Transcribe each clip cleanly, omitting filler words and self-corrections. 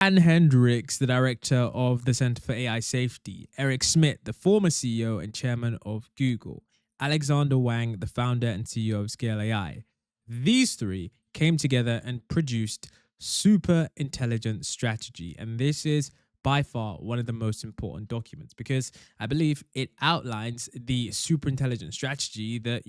Anne Hendricks, the director of the Center for AI Safety, Eric Schmidt, the former CEO and chairman of Google, Alexander Wang, the founder and CEO of Scale AI. These three came together and produced Superintelligence Strategy. And this is by far one of the most important documents because I believe it outlines the superintelligence strategy that,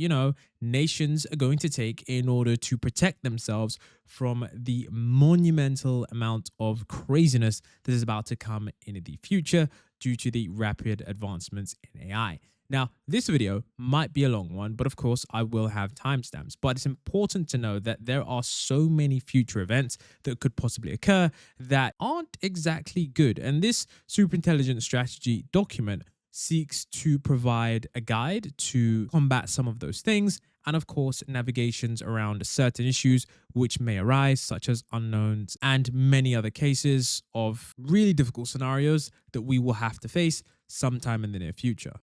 nations are going to take in order to protect themselves from the monumental amount of craziness that is about to come in the future due to the rapid advancements in AI. Now, this video might be a long one, but of course I will have timestamps. But it's important to know that there are so many future events that could possibly occur that aren't exactly good. And this superintelligence strategy document seeks to provide a guide to combat some of those things, and of course, navigations around certain issues which may arise, such as unknowns and many other cases of really difficult scenarios that we will have to face sometime in the near future.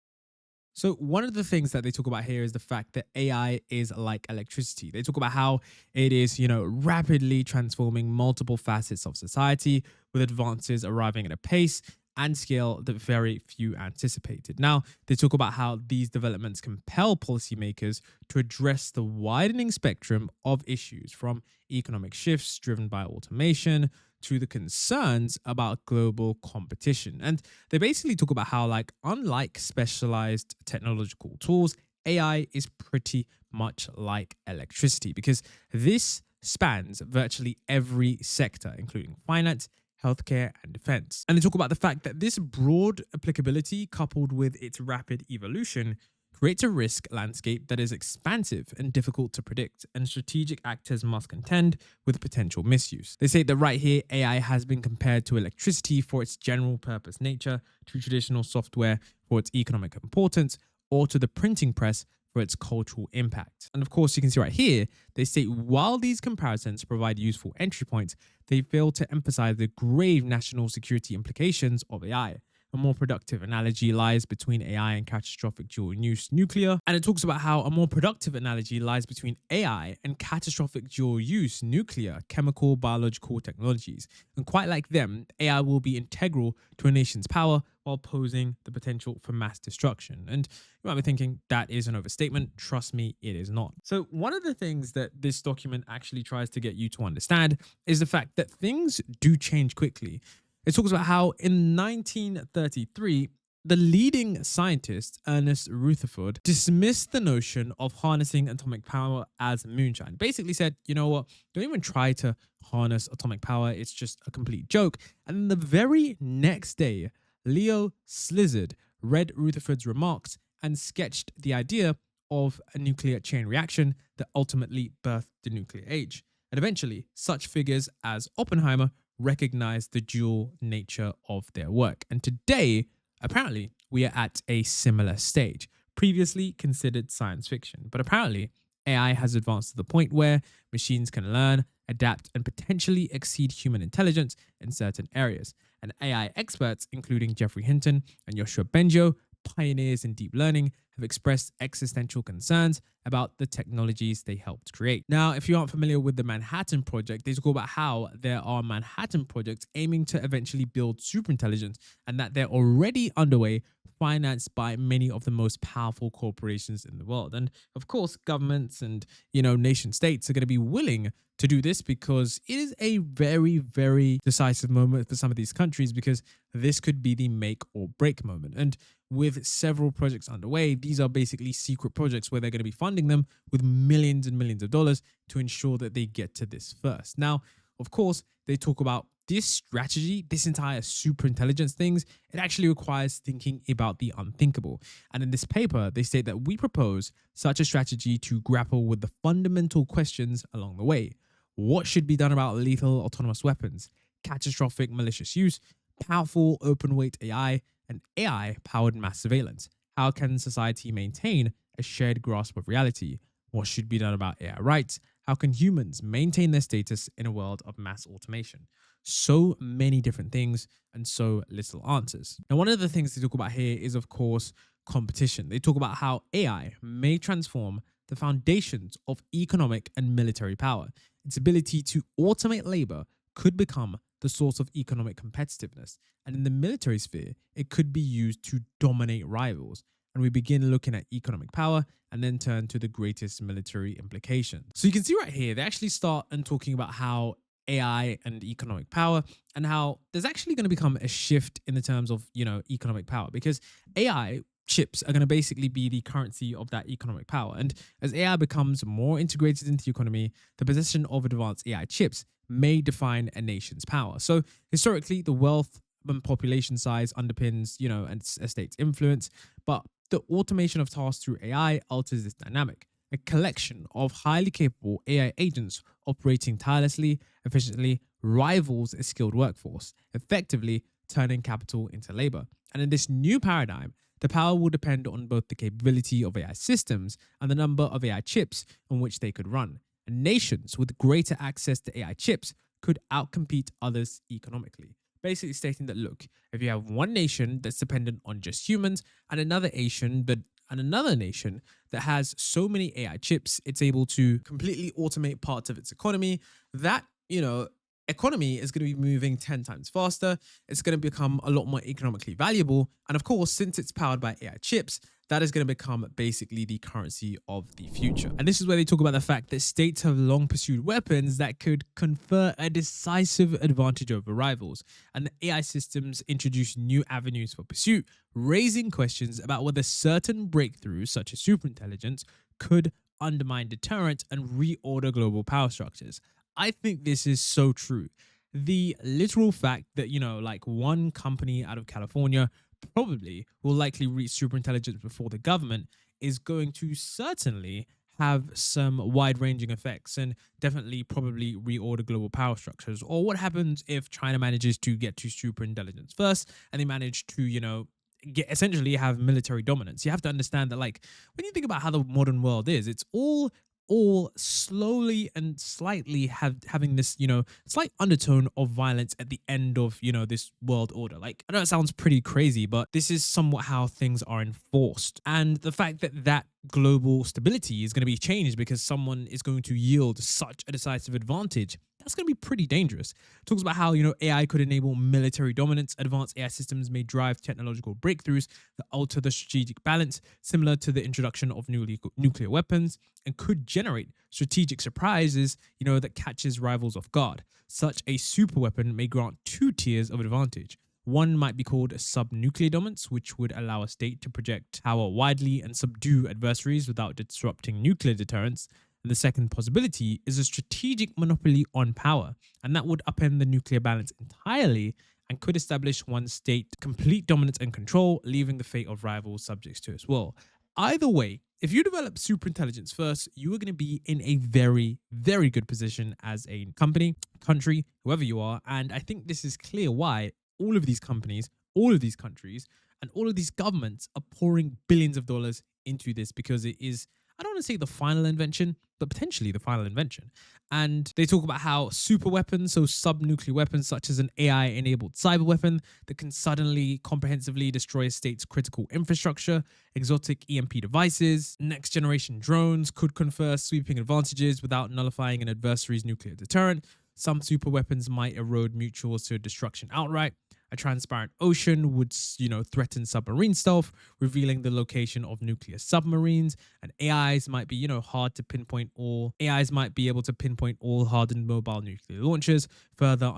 So one of the things that they talk about here is the fact that AI is like electricity. They talk about how it is, rapidly transforming multiple facets of society with advances arriving at a pace and scale that very few anticipated. Now, they talk about how these developments compel policymakers to address the widening spectrum of issues from economic shifts driven by automation to the concerns about global competition. And they basically talk about how, unlike specialized technological tools, AI is pretty much like electricity because this spans virtually every sector, including finance, healthcare, and defense. And they talk about the fact that this broad applicability, coupled with its rapid evolution, creates a risk landscape that is expansive and difficult to predict, and strategic actors must contend with potential misuse. They say that right here, AI has been compared to electricity for its general purpose nature, to traditional software for its economic importance, or to the printing press for its cultural impact. And of course, you can see right here, they state while these comparisons provide useful entry points, they fail to emphasize the grave national security implications of AI. A more productive analogy lies between AI and catastrophic dual-use nuclear. And it talks about how a more productive analogy lies between AI and catastrophic dual-use nuclear, chemical, biological technologies. And quite like them, AI will be integral to a nation's power while posing the potential for mass destruction. And you might be thinking that is an overstatement. Trust me, it is not. So one of the things that this document actually tries to get you to understand is the fact that things do change quickly. It talks about how in 1933, the leading scientist, Ernest Rutherford, dismissed the notion of harnessing atomic power as moonshine. Basically said, you know what, don't even try to harness atomic power. It's just a complete joke. And the very next day, Leo Szilard read Rutherford's remarks and sketched the idea of a nuclear chain reaction that ultimately birthed the nuclear age. And eventually, such figures as Oppenheimer recognized the dual nature of their work. And today, apparently, we are at a similar stage, previously considered science fiction. But apparently, AI has advanced to the point where machines can learn, adapt, and potentially exceed human intelligence in certain areas. And AI experts, including Jeffrey Hinton and Yoshua Bengio, pioneers in deep learning, have expressed existential concerns about the technologies they helped create. Now, if you aren't familiar with the Manhattan Project, they talk about how there are Manhattan projects aiming to eventually build superintelligence and that they're already underway, financed by many of the most powerful corporations in the world. And of course, governments and, nation states are going to be willing to do this because it is a very, very decisive moment for some of these countries because this could be the make or break moment. And with several projects underway, these are basically secret projects where they're going to be funding them with millions and millions of dollars to ensure that they get to this first. Now, of course, they talk about this strategy, this entire superintelligence things, it actually requires thinking about the unthinkable. And in this paper, they state that we propose such a strategy to grapple with the fundamental questions along the way. What should be done about lethal autonomous weapons, catastrophic malicious use, powerful open-weight AI, and AI-powered mass surveillance? How can society maintain a shared grasp of reality? What should be done about AI rights? How can humans maintain their status in a world of mass automation? So many different things and so little answers. Now, one of the things they talk about here is, of course, competition. They talk about how AI may transform the foundations of economic and military power. Its ability to automate labor could become the source of economic competitiveness. And in the military sphere, it could be used to dominate rivals. And we begin looking at economic power and then turn to the greatest military implications. So you can see right here, they actually start and talking about how AI and economic power, and how there's actually going to become a shift in the terms of, economic power, because AI chips are going to basically be the currency of that economic power. And as AI becomes more integrated into the economy, the possession of advanced AI chips may define a nation's power. So historically, the wealth and population size underpins, a state's influence, but the automation of tasks through AI alters this dynamic. A collection of highly capable AI agents operating tirelessly, efficiently, rivals a skilled workforce, effectively turning capital into labor. And in this new paradigm, the power will depend on both the capability of AI systems and the number of AI chips on which they could run. And nations with greater access to AI chips could outcompete others economically. Basically stating that, look, if you have one nation that's dependent on just humans and another nation that has so many AI chips, it's able to completely automate parts of its economy, that, economy is going to be moving 10 times faster. It's going to become a lot more economically valuable. And of course, since it's powered by AI chips, that is going to become basically the currency of the future. And this is where they talk about the fact that states have long pursued weapons that could confer a decisive advantage over rivals. And the AI systems introduce new avenues for pursuit, raising questions about whether certain breakthroughs, such as superintelligence, could undermine deterrence and reorder global power structures. I think this is so true. The literal fact that, one company out of California probably will likely reach superintelligence before the government is going to certainly have some wide-ranging effects and definitely probably reorder global power structures. Or what happens if China manages to get to superintelligence first and they manage to, essentially have military dominance? You have to understand that, when you think about how the modern world is, it's all slowly and slightly having this, slight undertone of violence at the end of, this world order. I know it sounds pretty crazy, but this is somewhat how things are enforced. And the fact that global stability is going to be changed because someone is going to yield such a decisive advantage, that's going to be pretty dangerous. It talks about how, AI could enable military dominance. Advanced AI systems may drive technological breakthroughs that alter the strategic balance, similar to the introduction of nuclear weapons, and could generate strategic surprises, that catches rivals off guard. Such a superweapon may grant two tiers of advantage. One might be called subnuclear dominance, which would allow a state to project power widely and subdue adversaries without disrupting nuclear deterrence. And the second possibility is a strategic monopoly on power, and that would upend the nuclear balance entirely and could establish one state complete dominance and control, leaving the fate of rivals subjects to as well. Either way, if you develop superintelligence first, you are going to be in a very, very good position as a company, country, whoever you are. And I think this is clear why all of these companies, all of these countries, and all of these governments are pouring billions of dollars into this, because it is, I don't want to say the final invention, but potentially the final invention. And they talk about how super weapons, so subnuclear weapons such as an AI-enabled cyber weapon that can suddenly comprehensively destroy a state's critical infrastructure, exotic EMP devices, next-generation drones could confer sweeping advantages without nullifying an adversary's nuclear deterrent. Some super weapons might erode mutuals to destruction outright. A transparent ocean would, threaten submarine stealth, revealing the location of nuclear submarines. And AIs might be, hard to pinpoint all. AIs might be able to pinpoint all hardened mobile nuclear launchers, further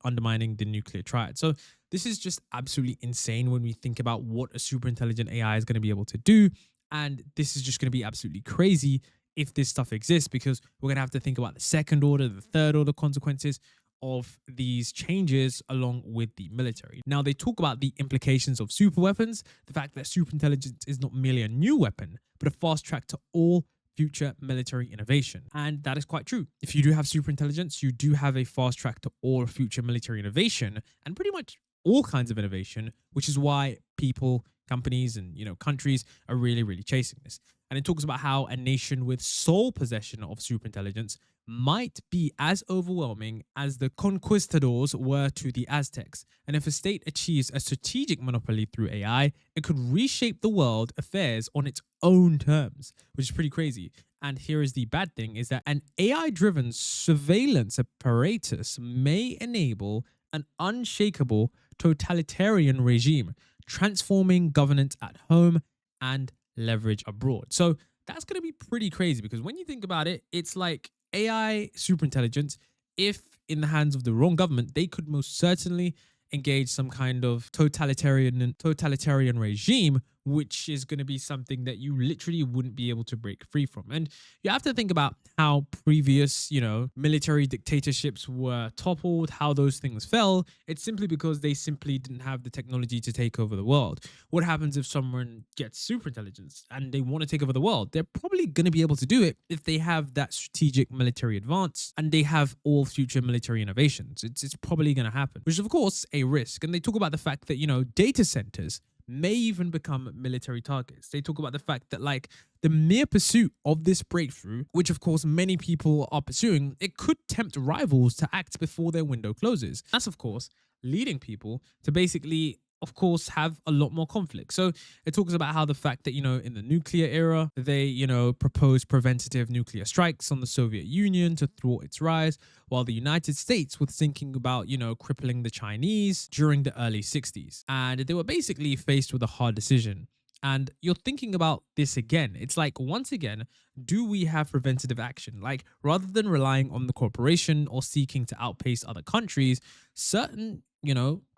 undermining the nuclear triad. So this is just absolutely insane when we think about what a super intelligent AI is going to be able to do. And this is just going to be absolutely crazy if this stuff exists, because we're going to have to think about the second order, the third order consequences of these changes along with the military. Now, they talk about the implications of super weapons, the fact that superintelligence is not merely a new weapon, but a fast track to all future military innovation. And that is quite true. If you do have superintelligence, you do have a fast track to all future military innovation and pretty much all kinds of innovation, which is why people, companies, and countries are really, really chasing this. And it talks about how a nation with sole possession of superintelligence might be as overwhelming as the conquistadors were to the Aztecs. And if a state achieves a strategic monopoly through AI, it could reshape the world affairs on its own terms, which is pretty crazy. And here is the bad thing, is that an AI-driven surveillance apparatus may enable an unshakable totalitarian regime, transforming governance at home and leverage abroad. So that's going to be pretty crazy, because when you think about it, it's like AI superintelligence, if in the hands of the wrong government, they could most certainly engage some kind of totalitarian regime, which is going to be something that you literally wouldn't be able to break free from. And you have to think about how previous, military dictatorships were toppled, how those things fell. It's simply because they simply didn't have the technology to take over the world. What happens if someone gets super intelligence and they want to take over the world? They're probably going to be able to do it if they have that strategic military advance and they have all future military innovations. It's probably going to happen, which is of course a risk. And they talk about the fact that, data centers may even become military targets. They talk about the fact that, like, the mere pursuit of this breakthrough, which of course many people are pursuing, it could tempt rivals to act before their window closes. That's of course leading people to basically, of course, have a lot more conflict. So it talks about how the fact that, in the nuclear era, they, proposed preventative nuclear strikes on the Soviet Union to thwart its rise, while the United States was thinking about, crippling the Chinese during the early 60s. And they were basically faced with a hard decision. And you're thinking about this again. It's like, once again, do we have preventative action? Like, rather than relying on the corporation or seeking to outpace other countries, certain,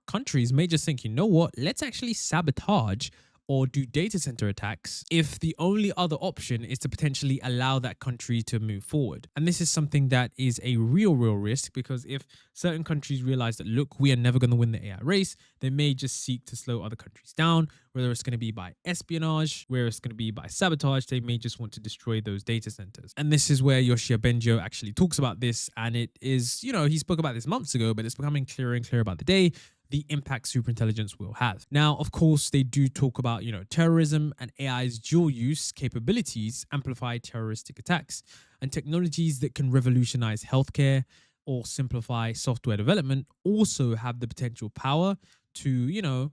countries may just think, what, let's actually sabotage or do data center attacks if the only other option is to potentially allow that country to move forward. And this is something that is a real risk, because if certain countries realize that, look, we are never going to win the AI race, they may just seek to slow other countries down, whether it's going to be by espionage, whether it's going to be by sabotage. They may just want to destroy those data centers. And this is where Yoshia Benjo actually talks about this. And it is, he spoke about this months ago, but it's becoming clearer and clearer by the day, the impact superintelligence will have. Now, of course, they do talk about, terrorism and AI's dual use capabilities amplify terroristic attacks, and technologies that can revolutionize healthcare or simplify software development also have the potential power to,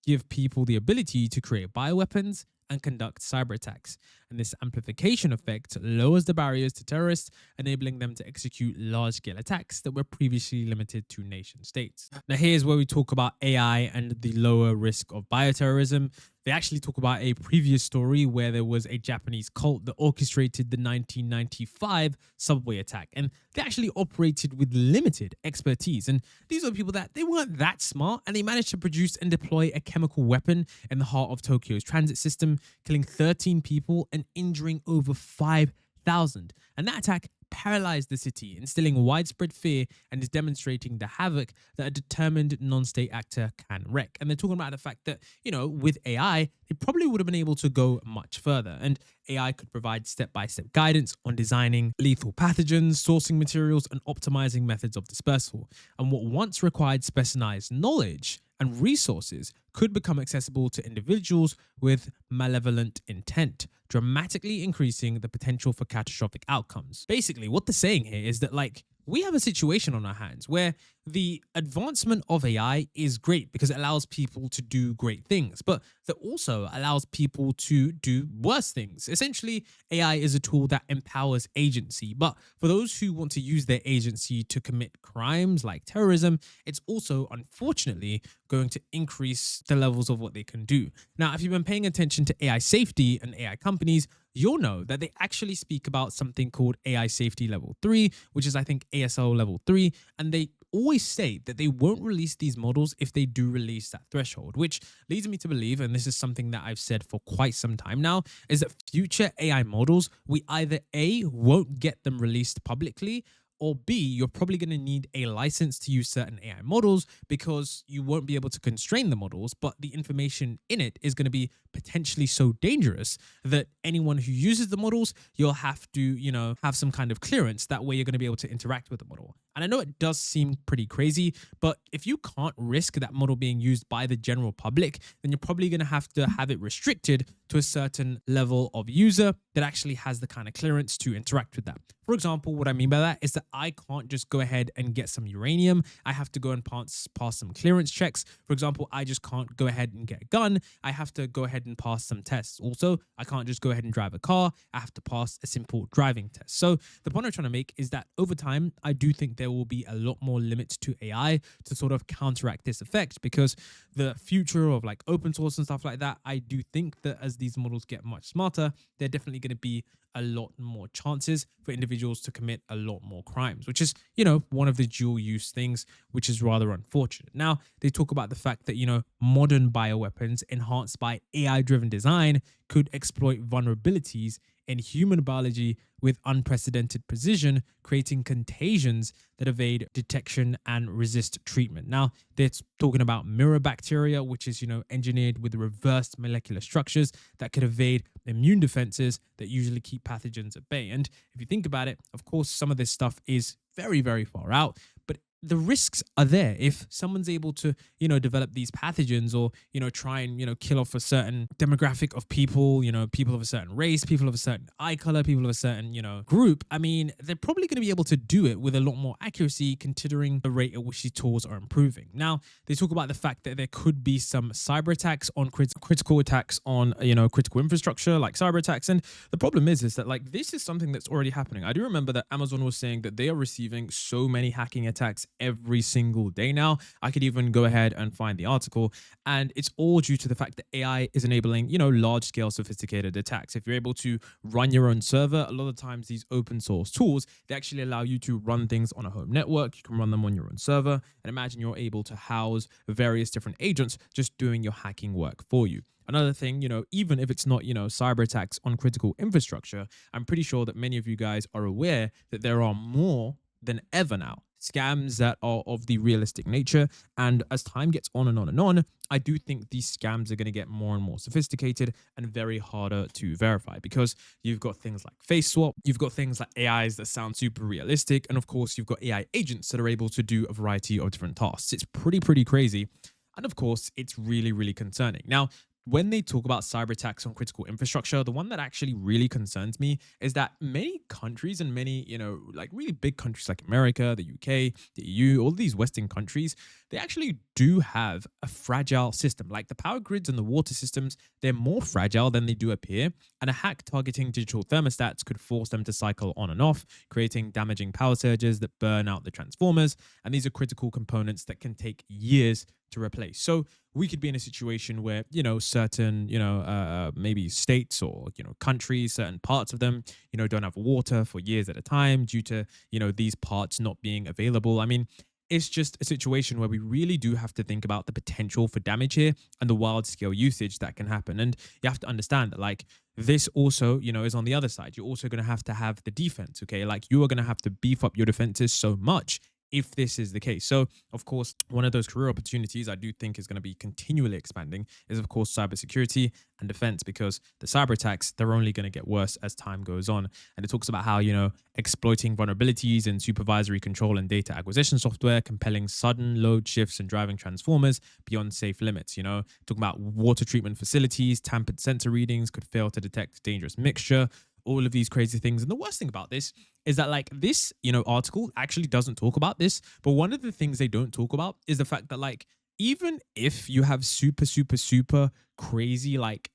give people the ability to create bioweapons and conduct cyber attacks. And this amplification effect lowers the barriers to terrorists, enabling them to execute large-scale attacks that were previously limited to nation states. Now, here's where we talk about AI and the lower risk of bioterrorism. They actually talk about a previous story where there was a Japanese cult that orchestrated the 1995 subway attack, and they actually operated with limited expertise. And these were people that they weren't that smart, and they managed to produce and deploy a chemical weapon in the heart of Tokyo's transit system, killing 13 people and injuring over 5,000. And that attack paralyzed the city, instilling widespread fear, and is demonstrating the havoc that a determined non-state actor can wreak. And they're talking about the fact that, with AI, they probably would have been able to go much further. And AI could provide step-by-step guidance on designing lethal pathogens, sourcing materials, and optimizing methods of dispersal. And what once required specialized knowledge and resources could become accessible to individuals with malevolent intent, dramatically increasing the potential for catastrophic outcomes. Basically, what they're saying here is that, like, we have a situation on our hands where the advancement of AI is great because it allows people to do great things, but that also allows people to do worse things. Essentially, AI is a tool that empowers agency, but for those who want to use their agency to commit crimes like terrorism, it's also, unfortunately, going to increase the levels of what they can do. Now, if you've been paying attention to AI safety and AI companies, you'll know that they actually speak about something called AI safety level 3, which is, I think, ASL level 3, and they always state that they won't release these models if they do release that threshold, which leads me to believe, and this is something that I've said for quite some time now, is that future AI models, we either A, won't get them released publicly, or B, you're probably going to need a license to use certain AI models because you won't be able to constrain the models, but the information in it is going to be potentially so dangerous that anyone who uses the models, you'll have to, have some kind of clearance. That way you're going to be able to interact with the model. And I know it does seem pretty crazy, but if you can't risk that model being used by the general public, then you're probably going to have it restricted to a certain level of user that actually has the kind of clearance to interact with that. For example, what I mean by that is that I can't just go ahead and get some uranium. I have to go and pass some clearance checks. For example, I just can't go ahead and get a gun. I have to go ahead and pass some tests. Also, I can't just go ahead and drive a car. I have to pass a simple driving test. So the point I'm trying to make is that over time, I do think there will be a lot more limits to AI to sort of counteract this effect, because the future of like open source and stuff like that, I do think that as these models get much smarter, they're definitely going to be a lot more chances for individuals to commit a lot more crimes, which is, one of the dual use things, which is rather unfortunate. Now, they talk about the fact that, modern bioweapons enhanced by AI driven design could exploit vulnerabilities in human biology with unprecedented precision, creating contagions that evade detection and resist treatment. Now, they're talking about mirror bacteria, which is, engineered with reversed molecular structures that could evade immune defenses that usually keep pathogens at bay. And if you think about it, of course, some of this stuff is very, very far out, but the risks are there. If someone's able to, develop these pathogens or, try and, kill off a certain demographic of people, people of a certain race, people of a certain eye color, people of a certain, group, I mean, they're probably going to be able to do it with a lot more accuracy considering the rate at which these tools are improving. Now, they talk about the fact that there could be some cyber attacks on critical attacks on, critical infrastructure like cyber attacks. And the problem is that like this is something that's already happening. I do remember that Amazon was saying that they are receiving so many hacking attacks every single day now. I could even go ahead and find the article, and it's all due to the fact that AI is enabling, large scale sophisticated attacks. If you're able to run your own server, a lot of times these open source tools, they actually allow you to run things on a home network. You can run them on your own server, and imagine you're able to house various different agents just doing your hacking work for you. Another thing, even if it's not, cyber attacks on critical infrastructure, I'm pretty sure that many of you guys are aware that there are more than ever now scams that are of the realistic nature. And as time gets on and on and on, I do think these scams are going to get more and more sophisticated and very harder to verify, because you've got things like face swap, you've got things like AIs that sound super realistic, and of course you've got AI agents that are able to do a variety of different tasks. It's pretty crazy. And of course, it's really, really concerning. Now, when they talk about cyber attacks on critical infrastructure, the one that actually really concerns me is that many countries and many, like really big countries like America, the UK, the EU, all these Western countries, they actually do have a fragile system. Like the power grids and the water systems, they're more fragile than they do appear. And a hack targeting digital thermostats could force them to cycle on and off, creating damaging power surges that burn out the transformers. And these are critical components that can take years to replace. So we could be in a situation where, certain, maybe states or, countries, certain parts of them, don't have water for years at a time due to, these parts not being available. I mean, it's just a situation where we really do have to think about the potential for damage here and the wild scale usage that can happen. And you have to understand that like this also, is on the other side. You're also going to have the defense. Okay. Like you are going to have to beef up your defenses so much if this is the case. So, of course, one of those career opportunities I do think is going to be continually expanding is, of course, cybersecurity and defense, because the cyber attacks, they're only going to get worse as time goes on. And it talks about how, exploiting vulnerabilities in supervisory control and data acquisition software, compelling sudden load shifts and driving transformers beyond safe limits. Talking about water treatment facilities, tampered sensor readings could fail to detect dangerous mixture, all of these crazy things. And the worst thing about this is that like this, article actually doesn't talk about this. But one of the things they don't talk about is the fact that like, even if you have super crazy, like,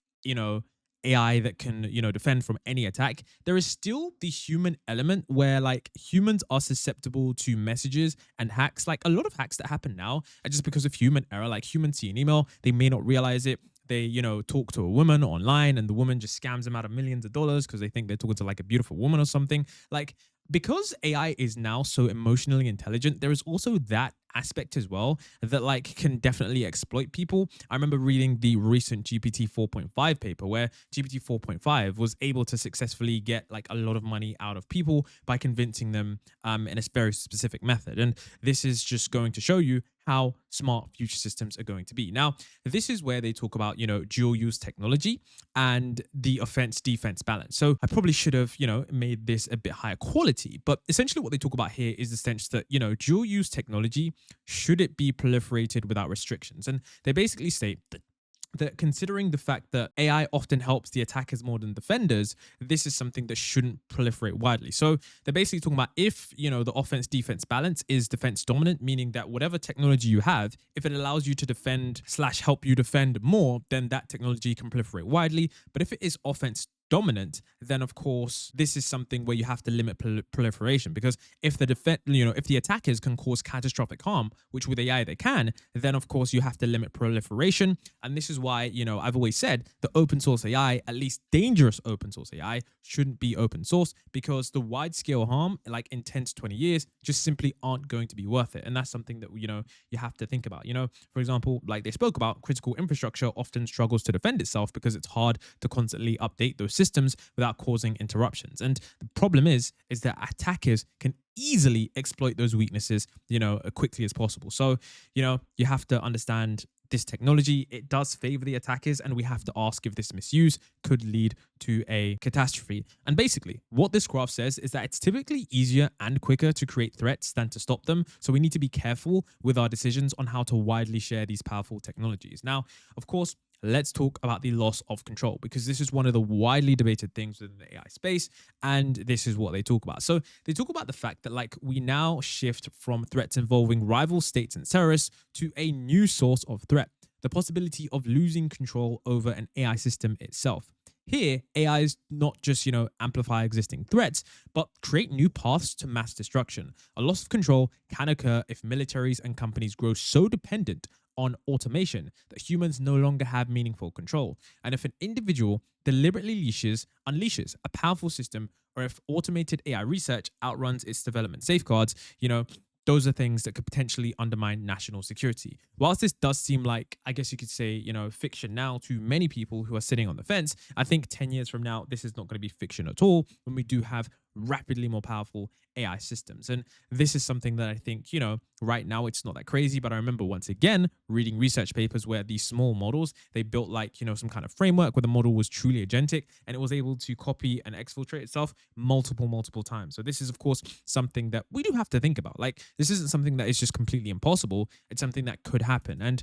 AI that can, defend from any attack, there is still the human element where like humans are susceptible to messages and hacks. Like a lot of hacks that happen now are just because of human error. Like humans see an email, they may not realize it. They, talk to a woman online and the woman just scams them out of millions of dollars because they think they're talking to like a beautiful woman or something. Like, because AI is now so emotionally intelligent, there is also that aspect as well that like can definitely exploit people. I remember reading the recent GPT 4.5 paper where GPT 4.5 was able to successfully get like a lot of money out of people by convincing them in a very specific method. And this is just going to show you how smart future systems are going to be. Now, this is where they talk about, dual use technology and the offense defense balance. So I probably should have, made this a bit higher quality, but essentially what they talk about here is the sense that, dual use technology, should it be proliferated without restrictions? And they basically state that considering the fact that AI often helps the attackers more than defenders, this is something that shouldn't proliferate widely. So they're basically talking about if, the offense defense balance is defense dominant, meaning that whatever technology you have, if it allows you to defend slash help you defend more, then that technology can proliferate widely. But if it is offense dominant, then of course this is something where you have to limit proliferation, because if the if the attackers can cause catastrophic harm, which with AI they can, then of course you have to limit proliferation. And this is why, I've always said that open source AI, at least dangerous open source AI, shouldn't be open source, because the wide scale harm, like in 10 to 20 years, just simply aren't going to be worth it. And that's something that, you have to think about. For example, like they spoke about, critical infrastructure often struggles to defend itself because it's hard to constantly update those systems without causing interruptions. And the problem is that attackers can easily exploit those weaknesses, as quickly as possible. So, you have to understand this technology, it does favor the attackers, and we have to ask if this misuse could lead to a catastrophe. And basically, what this graph says is that it's typically easier and quicker to create threats than to stop them. So we need to be careful with our decisions on how to widely share these powerful technologies. Now, of course, let's talk about the loss of control, because this is one of the widely debated things within the AI space, and this is what they talk about. So they talk about the fact that we now shift from threats involving rival states and terrorists to a new source of threat, the possibility of losing control over an AI system itself. Here, AI is not just, amplify existing threats, but create new paths to mass destruction. A loss of control can occur if militaries and companies grow so dependent on automation that humans no longer have meaningful control. And if an individual deliberately unleashes a powerful system, or if automated AI research outruns its development safeguards, those are things that could potentially undermine national security. Whilst this does seem like, I guess you could say, fiction now to many people who are sitting on the fence, I think 10 years from now, this is not going to be fiction at all, when we do have rapidly more powerful AI systems. And this is something that I think, right now it's not that crazy, but I remember once again reading research papers where these small models, they built some kind of framework where the model was truly agentic and it was able to copy and exfiltrate itself multiple times. So this is of course something that we do have to think about. This isn't something that is just completely impossible. It's something that could happen. And,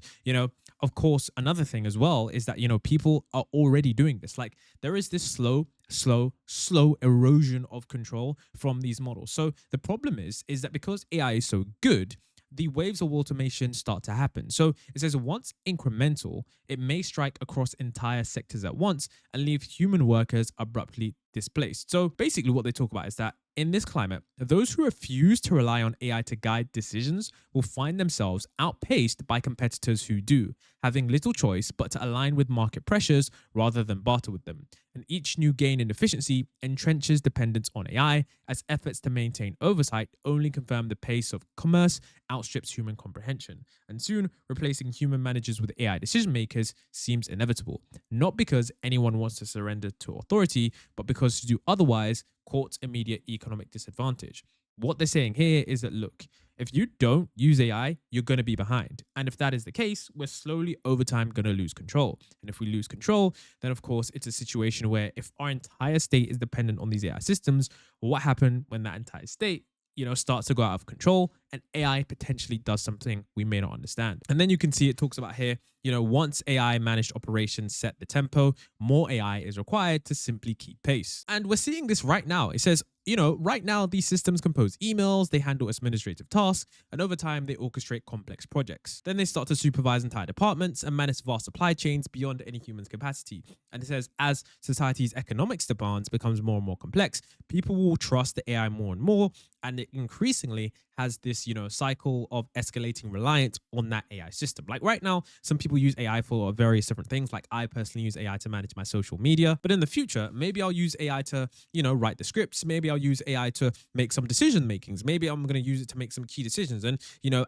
of course, another thing as well is that, people are already doing this. There is this slow erosion of control from these models. So the problem is that because AI is so good, the waves of automation start to happen. So it says once incremental, it may strike across entire sectors at once and leave human workers abruptly displaced. So basically what they talk about is that in this climate, those who refuse to rely on AI to guide decisions will find themselves outpaced by competitors who do, having little choice but to align with market pressures rather than barter with them. And each new gain in efficiency entrenches dependence on AI, as efforts to maintain oversight only confirm the pace of commerce outstrips human comprehension. And soon, replacing human managers with AI decision makers seems inevitable, not because anyone wants to surrender to authority, but because to do otherwise courts immediate economic disadvantage. What they're saying here is that, look, if you don't use AI, you're going to be behind. And if that is the case, we're slowly over time going to lose control. And if we lose control, then of course it's a situation where if our entire state is dependent on these AI systems, what happened when that entire state starts to go out of control and AI potentially does something we may not understand. And then you can see it talks about here, once AI managed operations set the tempo, more AI is required to simply keep pace. And we're seeing this right now. It says, right now these systems compose emails, they handle administrative tasks, and over time they orchestrate complex projects. Then they start to supervise entire departments and manage vast supply chains beyond any human's capacity. And it says, as society's economics demands becomes more and more complex, people will trust the AI more and more, and it increasingly has this, cycle of escalating reliance on that AI system. Right now, some people use AI for various different things. I personally use AI to manage my social media, but in the future, maybe I'll use AI to, write the scripts. Maybe I'll use AI to make some decision makings. Maybe I'm going to use it to make some key decisions. And,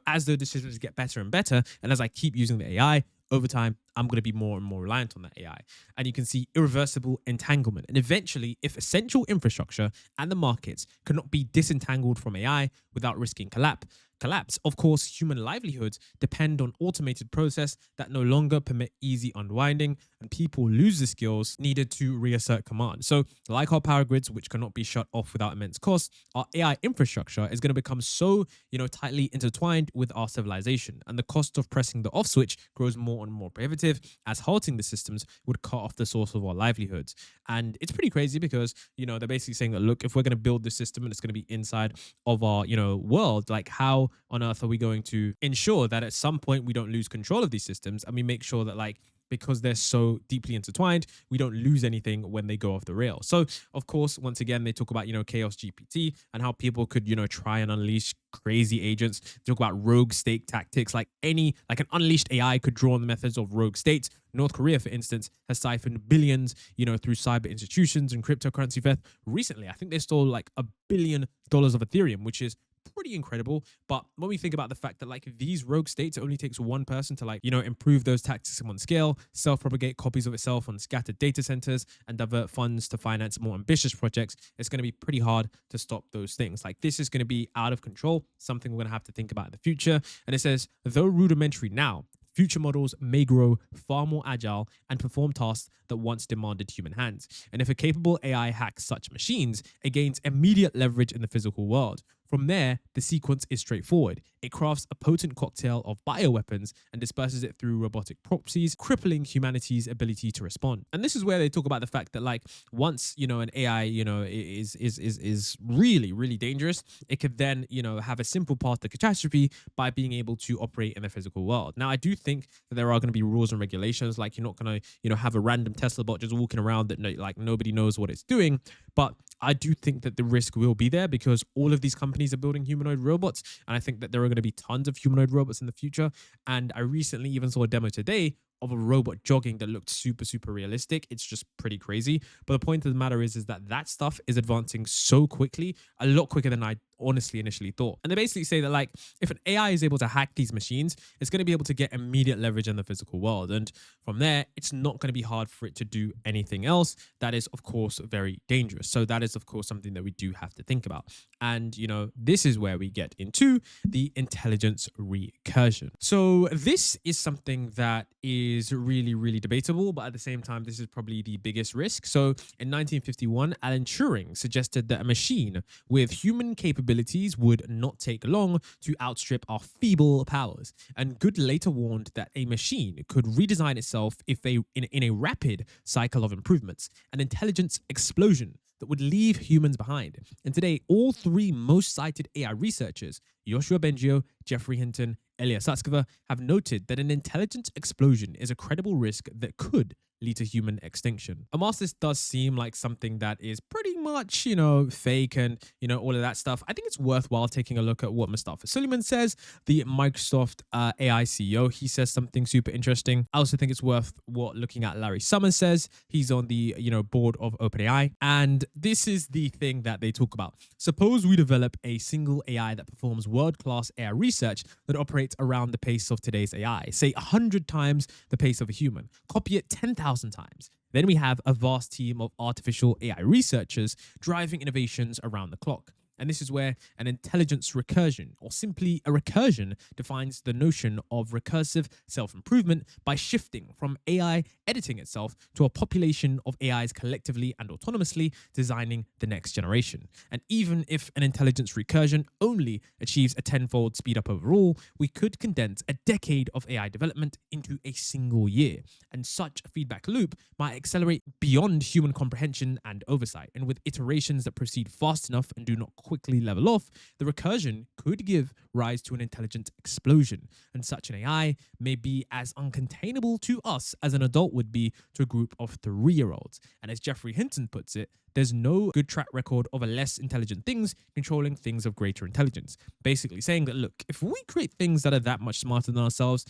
as the decisions get better and better, and as I keep using the AI, over time, I'm going to be more and more reliant on that AI. And you can see irreversible entanglement. And eventually, if essential infrastructure and the markets cannot be disentangled from AI without risking collapse, collapse. Of course, human livelihoods depend on automated process that no longer permit easy unwinding, and people lose the skills needed to reassert command. So, like our power grids, which cannot be shut off without immense cost, our AI infrastructure is going to become so, tightly intertwined with our civilization, and the cost of pressing the off switch grows more and more prohibitive, as halting the systems would cut off the source of our livelihoods. And it's pretty crazy because, they're basically saying that, look, if we're going to build this system and it's going to be inside of our, world, like how on earth are we going to ensure that at some point we don't lose control of these systems, and we make sure that, like, because they're so deeply intertwined, we don't lose anything when they go off the rail. So, of course, once again, they talk about, Chaos GPT and how people could, try and unleash crazy agents. They talk about rogue state tactics, like an unleashed AI could draw on the methods of rogue states. North Korea, for instance, has siphoned billions, through cyber institutions and cryptocurrency theft. Recently, I think they stole like $1 billion of Ethereum, which is pretty incredible. But when we think about the fact that, like, these rogue states, it only takes one person to, like, improve those tactics on scale, self-propagate copies of itself on scattered data centers, and divert funds to finance more ambitious projects, it's going to be pretty hard to stop those things. Like, this is going to be out of control, something we're going to have to think about in the future. And it says, though rudimentary now, future models may grow far more agile and perform tasks that once demanded human hands. And if a capable AI hacks such machines, it gains immediate leverage in the physical world. From there, the sequence is straightforward. It crafts a potent cocktail of bioweapons and disperses it through robotic proxies, crippling humanity's ability to respond. And this is where they talk about the fact that, like, once, an AI, is really, really dangerous, it could then, have a simple path to catastrophe by being able to operate in the physical world. Now, I do think that there are going to be rules and regulations. Like, you're not going to, have a random Tesla bot just walking around that, like, nobody knows what it's doing. But I do think that the risk will be there because all of these companies are building humanoid robots. And I think that there are going to be tons of humanoid robots in the future. And I recently even saw a demo today of a robot jogging that looked super, super realistic. It's just pretty crazy. But the point of the matter is that stuff is advancing so quickly, a lot quicker than I honestly initially thought. And they basically say that, like, if an AI is able to hack these machines, it's going to be able to get immediate leverage in the physical world. And from there, it's not going to be hard for it to do anything else. That is, of course, very dangerous. So that is, of course, something that we do have to think about. And, this is where we get into the intelligence recursion. So this is something that is really, really debatable, but at the same time, this is probably the biggest risk. So in 1951, Alan Turing suggested that a machine with human capabilities would not take long to outstrip our feeble powers. And Good later warned that a machine could redesign itself if in a rapid cycle of improvements, an intelligence explosion that would leave humans behind. And today, all three most cited AI researchers, Yoshua Bengio, Jeffrey Hinton, Elia Sutskever, have noted that an intelligence explosion is a credible risk that could lead to human extinction. And whilst this does seem like something that is pretty much, fake and, all of that stuff, I think it's worthwhile taking a look at what Mustafa Suleyman says, the Microsoft AI CEO. He says something super interesting. I also think it's worth looking at Larry Summers says. He's on the, board of OpenAI. And this is the thing that they talk about. Suppose we develop a single AI that performs world-class AI research that operates around the pace of today's AI, say 100 times the pace of a human. Copy it 10,000 times. Then we have a vast team of artificial AI researchers driving innovations around the clock. And this is where an intelligence recursion, or simply a recursion, defines the notion of recursive self-improvement by shifting from AI editing itself to a population of AIs collectively and autonomously designing the next generation. And even if an intelligence recursion only achieves a tenfold speed up overall, we could condense a decade of AI development into a single year. And such a feedback loop might accelerate beyond human comprehension and oversight. And with iterations that proceed fast enough and do not quickly level off, the recursion could give rise to an intelligent explosion. And such an AI may be as uncontainable to us as an adult would be to a group of 3-year-olds. And as Jeffrey Hinton puts it, there's no good track record of a less intelligent things controlling things of greater intelligence. Basically saying that, look, if we create things that are that much smarter than ourselves,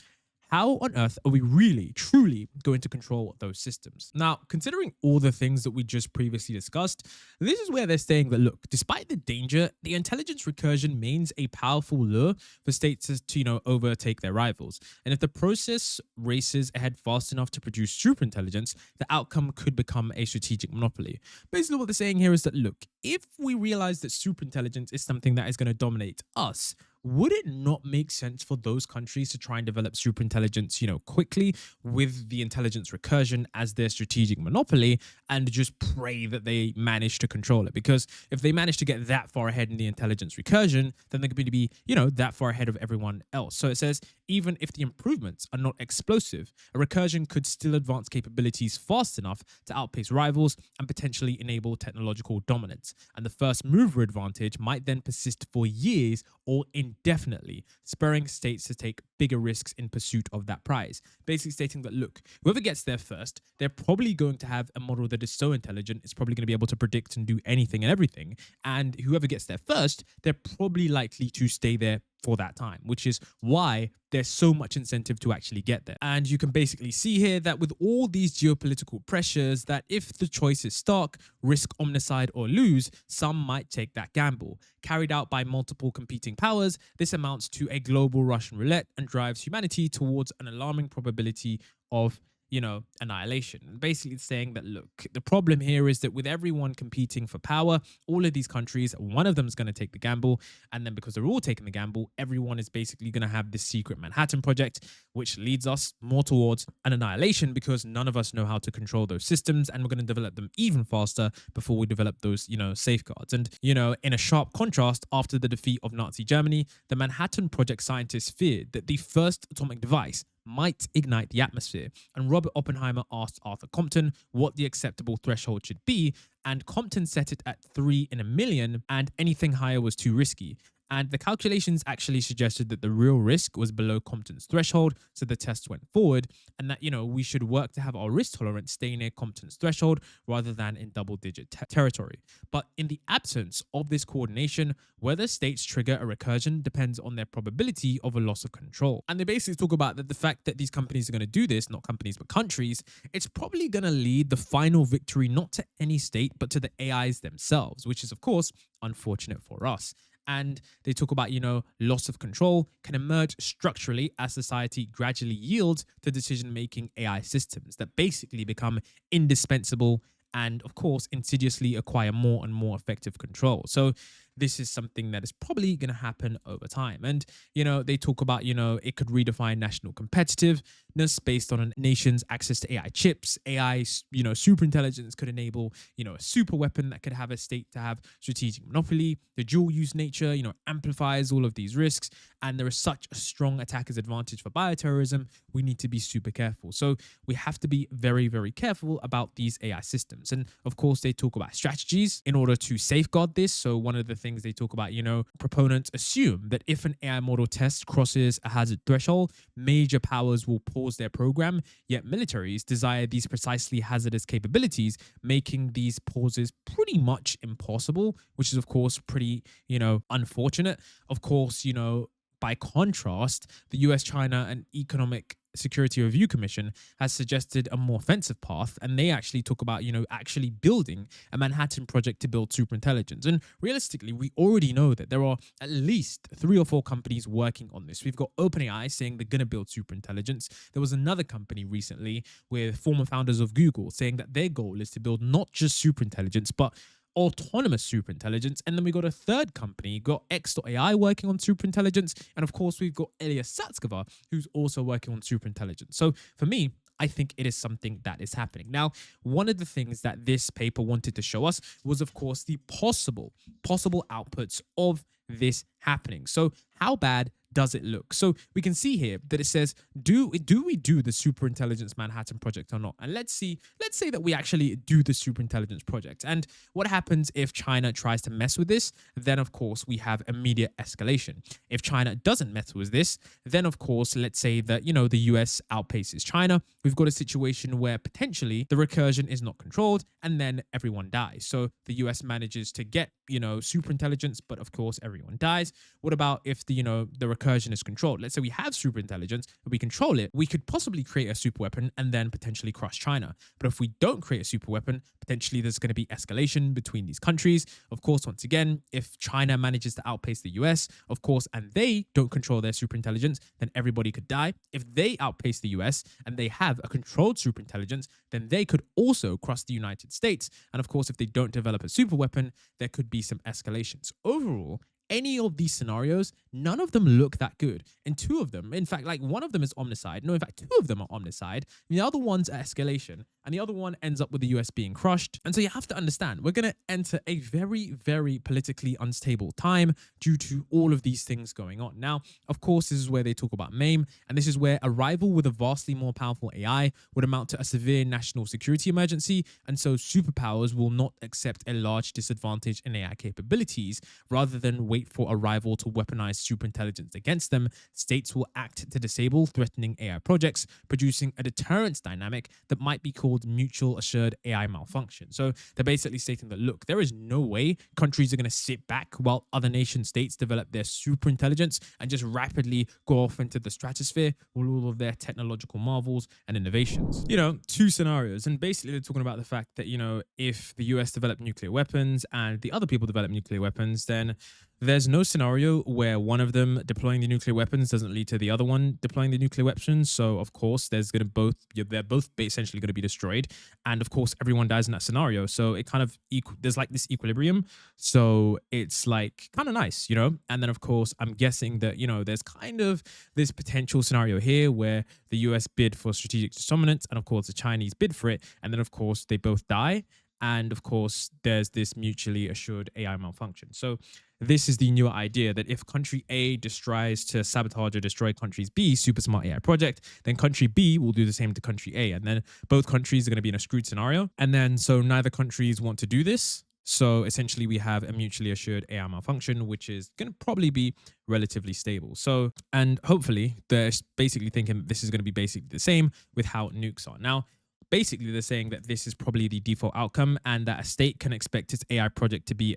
how on earth are we really, truly going to control those systems? Now, considering all the things that we just previously discussed, this is where they're saying that, look, despite the danger, the intelligence recursion remains a powerful lure for states to, overtake their rivals. And if the process races ahead fast enough to produce superintelligence, the outcome could become a strategic monopoly. Basically, what they're saying here is that, look, if we realize that superintelligence is something that is going to dominate us, would it not make sense for those countries to try and develop superintelligence, quickly with the intelligence recursion as their strategic monopoly and just pray that they manage to control it? Because if they manage to get that far ahead in the intelligence recursion, then they're going to be, that far ahead of everyone else. So it says, even if the improvements are not explosive, a recursion could still advance capabilities fast enough to outpace rivals and potentially enable technological dominance. And the first mover advantage might then persist for years or indefinitely, spurring states to take bigger risks in pursuit of that prize. Basically stating that, look, whoever gets there first, they're probably going to have a model that is so intelligent, it's probably going to be able to predict and do anything and everything. And whoever gets there first, they're probably likely to stay there for that time, which is why there's so much incentive to actually get there. And you can basically see here that with all these geopolitical pressures, that if the choice is stark, risk omnicide or lose, some might take that gamble. Carried out by multiple competing powers, this amounts to a global Russian roulette and drives humanity towards an alarming probability of annihilation. Basically saying that, look, the problem here is that with everyone competing for power, all of these countries, one of them is going to take the gamble. And then because they're all taking the gamble, everyone is basically going to have this secret Manhattan Project, which leads us more towards an annihilation because none of us know how to control those systems. And we're going to develop them even faster before we develop those, safeguards. And, in a sharp contrast, after the defeat of Nazi Germany, the Manhattan Project scientists feared that the first atomic device might ignite the atmosphere. And Robert Oppenheimer asked Arthur Compton what the acceptable threshold should be, and Compton set it at 3 in a million, and anything higher was too risky. And the calculations actually suggested that the real risk was below Compton's threshold, so the test went forward, and that, we should work to have our risk tolerance stay near Compton's threshold rather than in double-digit territory. But in the absence of this coordination, whether states trigger a recursion depends on their probability of a loss of control. And they basically talk about that the fact that these companies are going to do this, not companies but countries, it's probably going to lead the final victory not to any state but to the AIs themselves, which is of course unfortunate for us. And they talk about, loss of control can emerge structurally as society gradually yields to decision-making AI systems that basically become indispensable and, of course, insidiously acquire more and more effective control. So this is something that is probably going to happen over time. And, they talk about, it could redefine national competitiveness based on a nation's access to AI chips. AI, superintelligence could enable, a super weapon that could have a state to have strategic monopoly. The dual use nature, amplifies all of these risks. And there is such a strong attacker's advantage for bioterrorism. We need to be super careful. So we have to be very, very careful about these AI systems. And of course, they talk about strategies in order to safeguard this. So one of the things they talk about, proponents assume that if an AI model test crosses a hazard threshold, major powers will pause their program, yet militaries desire these precisely hazardous capabilities, making these pauses pretty much impossible, which is of course pretty, unfortunate. Of course, by contrast, the US, China, and Economic Security Review Commission has suggested a more offensive path, and they actually talk about, actually building a Manhattan Project to build superintelligence. And realistically, we already know that there are at least 3 or 4 companies working on this. We've got OpenAI saying they're going to build superintelligence. There was another company recently with former founders of Google saying that their goal is to build not just superintelligence, but autonomous superintelligence. And then we got a third company, got X.AI working on superintelligence. And of course, we've got Elias Satskava, who's also working on superintelligence. So for me, I think it is something that is happening. Now, one of the things that this paper wanted to show us was, of course, the possible outputs of this happening. So how bad does it look? So we can see here that it says, do we do the Superintelligence Manhattan Project or not? And let's say that we actually do the Superintelligence Project. And what happens if China tries to mess with this? Then of course we have immediate escalation. If China doesn't mess with this, then of course, let's say that, the US outpaces China. We've got a situation where potentially the recursion is not controlled and then everyone dies. So the US manages to get, superintelligence, but of course everyone dies. What about if the recursion is controlled? Let's say we have superintelligence and we control it. We could possibly create a super weapon and then potentially crush China. But if we don't create a super weapon, potentially there's going to be escalation between these countries. Of course, once again, if China manages to outpace the US, of course, and they don't control their superintelligence, then everybody could die. If they outpace the US and they have a controlled superintelligence, then they could also cross the United States. And of course, if they don't develop a super weapon, there could be some escalations. Overall, any of these scenarios, none of them look that good. And two of them, in fact, like one of them is omnicide. No, in fact, two of them are omnicide. The other one's escalation. And the other one ends up with the US being crushed. And so you have to understand, we're going to enter a very, very politically unstable time due to all of these things going on. Now, of course, this is where they talk about MAIM. And this is where a rival with a vastly more powerful AI would amount to a severe national security emergency. And so superpowers will not accept a large disadvantage in AI capabilities. Rather than wait for a rival to weaponize superintelligence against them, states will act to disable threatening AI projects, producing a deterrence dynamic that might be called mutual assured AI malfunction. So they're basically stating that, look, there is no way countries are going to sit back while other nation states develop their superintelligence and just rapidly go off into the stratosphere with all of their technological marvels and innovations. You know, two scenarios. And basically they're talking about the fact that, you know, if the US develop nuclear weapons and the other people develop nuclear weapons, then there's no scenario where one of them deploying the nuclear weapons doesn't lead to the other one deploying the nuclear weapons. So of course, they're both essentially going to be destroyed, and of course, everyone dies in that scenario. So it kind of there's like this equilibrium. So it's like kind of nice, you know. And then of course, I'm guessing that, you know, there's kind of this potential scenario here where the US bid for strategic dominance, and of course the Chinese bid for it, and then of course they both die. And of course, there's this mutually assured AI malfunction. So this is the newer idea that if country A tries to sabotage or destroy country's B super smart AI project, then country B will do the same to country A. And then both countries are going to be in a screwed scenario. And then so neither countries want to do this. So essentially we have a mutually assured AI malfunction, which is going to probably be relatively stable. So, and hopefully they're basically thinking this is going to be basically the same with how nukes are. Now, basically, they're saying that this is probably the default outcome and that a state can expect its AI project to be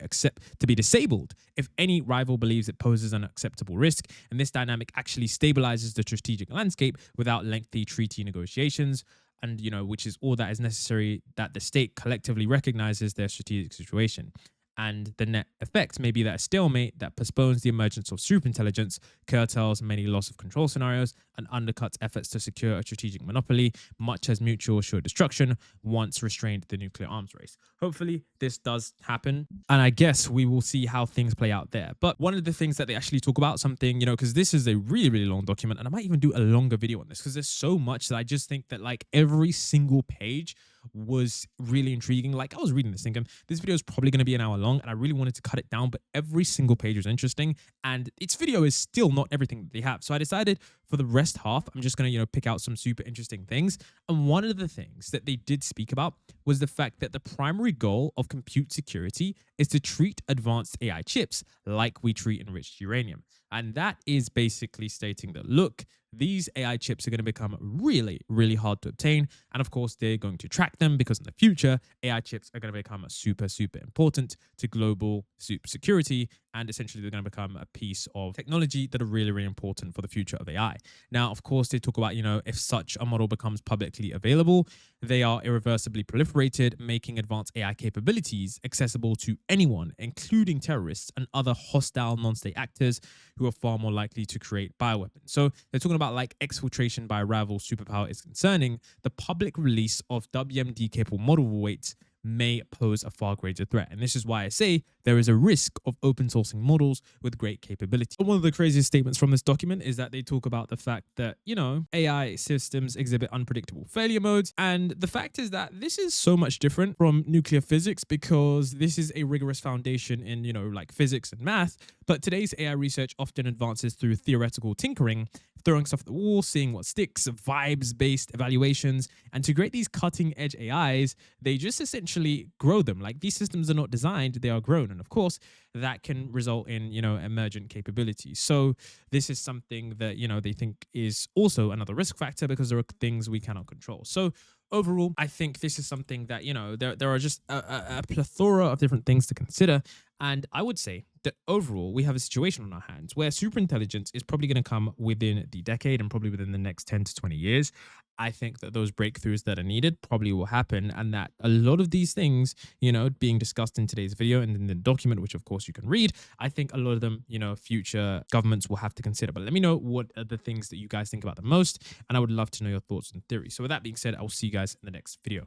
disabled if any rival believes it poses an acceptable risk. And this dynamic actually stabilizes the strategic landscape without lengthy treaty negotiations. And, you know, which is all that is necessary, that the state collectively recognizes their strategic situation. And the net effect may be that a stalemate that postpones the emergence of superintelligence, curtails many loss of control scenarios, and undercuts efforts to secure a strategic monopoly, much as mutual assured destruction once restrained the nuclear arms race. Hopefully, this does happen. And I guess we will see how things play out there. But one of the things that they actually talk about something, you know, because this is a really, really long document, and I might even do a longer video on this because there's so much that I just think that like every single page was really intriguing. Like I was reading this thinking this video is probably going to be an hour long and I really wanted to cut it down, but every single page was interesting and its video is still not everything that they have. So I decided for the rest half, I'm just going to, you know, pick out some super interesting things. And one of the things that they did speak about was the fact that the primary goal of compute security is to treat advanced AI chips like we treat enriched uranium. And that is basically stating that, look, these AI chips are going to become really, really hard to obtain. And of course, they're going to track them because in the future, AI chips are going to become super, super important to global security. And essentially, they're going to become a piece of technology that are really, really important for the future of AI. Now, of course, they talk about, you know, if such a model becomes publicly available, they are irreversibly proliferated, making advanced AI capabilities accessible to anyone, including terrorists and other hostile non-state actors who are far more likely to create bioweapons. So they're talking about like exfiltration by a rival superpower is concerning. The public release of WMD-capable model weights may pose a far greater threat. And this is why I say there is a risk of open sourcing models with great capability. One of the craziest statements from this document is that they talk about the fact that, you know, AI systems exhibit unpredictable failure modes. And the fact is that this is so much different from nuclear physics because this is a rigorous foundation in, you know, like physics and math. But today's AI research often advances through theoretical tinkering, throwing stuff at the wall, seeing what sticks, vibes-based evaluations. And to create these cutting-edge AIs, they just essentially grow them. Like these systems are not designed, they are grown. And of course, that can result in, you know, emergent capabilities. So this is something that, you know, they think is also another risk factor because there are things we cannot control. So overall, I think this is something that, you know, there are just a plethora of different things to consider. And I would say that overall, we have a situation on our hands where superintelligence is probably going to come within the decade and probably within the next 10 to 20 years. I think that those breakthroughs that are needed probably will happen and that a lot of these things, you know, being discussed in today's video and in the document, which of course you can read, I think a lot of them, you know, future governments will have to consider. But let me know what are the things that you guys think about the most. And I would love to know your thoughts and theories. So with that being said, I will see you guys in the next video.